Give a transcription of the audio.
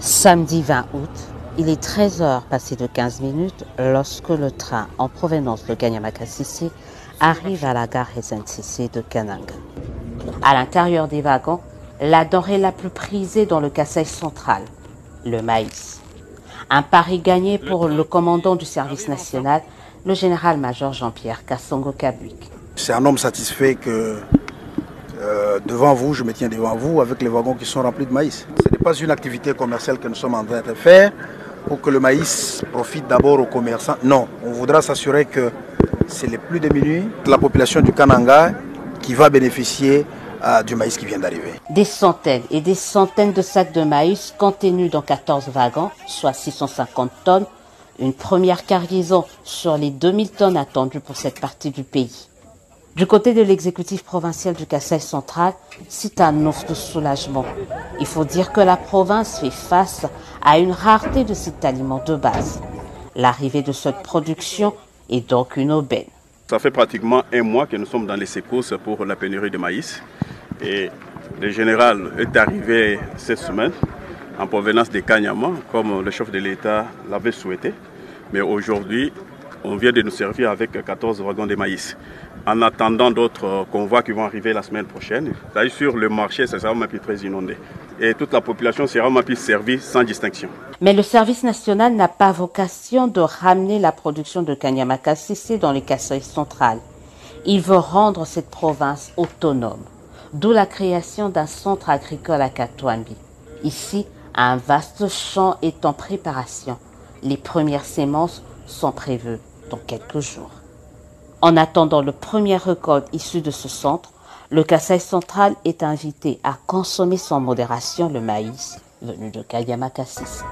Samedi 20 août, il est 13h passé de 15 minutes lorsque le train en provenance de Kanyama-Kasisi arrive à la gare SNCC de Kananga. À l'intérieur des wagons, la denrée la plus prisée dans le Kasaï central, le maïs. Un pari gagné pour le commandant du service national, le général-major Jean-Pierre Kassongo-Kabuik. C'est un homme satisfait que devant vous, je me tiens devant vous avec les wagons qui sont remplis de maïs. Ce n'est pas une activité commerciale que nous sommes en train de faire pour que le maïs profite d'abord aux commerçants. Non, on voudra s'assurer que c'est les plus démunis de la population du Kananga qui va bénéficier du maïs qui vient d'arriver. Des centaines et des centaines de sacs de maïs contenus dans 14 wagons, soit 650 tonnes, une première cargaison sur les 2000 tonnes attendues pour cette partie du pays. Du côté de l'exécutif provincial du Kasaï central, c'est un offre de soulagement. Il faut dire que la province fait face à une rareté de cet aliment de base. L'arrivée de cette production est donc une aubaine. Ça fait pratiquement un mois que nous sommes dans les secousses pour la pénurie de maïs. Et le général est arrivé cette semaine en provenance de Kanyama, comme le chef de l'État l'avait souhaité. Mais aujourd'hui, on vient de nous servir avec 14 wagons de maïs. En attendant d'autres convois qui vont arriver la semaine prochaine, sur le marché, ça sera très inondé. Et toute la population sera servie sans distinction. Mais le service national n'a pas vocation de ramener la production de Kanyama-Kasisi dans le Kasaï central. Il veut rendre cette province autonome, d'où la création d'un centre agricole à Katouambi. Ici, un vaste champ est en préparation. Les premières semences sont prévues dans quelques jours. En attendant le premier récolte issu de ce centre, le Kasaï central est invité à consommer sans modération le maïs venu de Kanyama-Kasisi.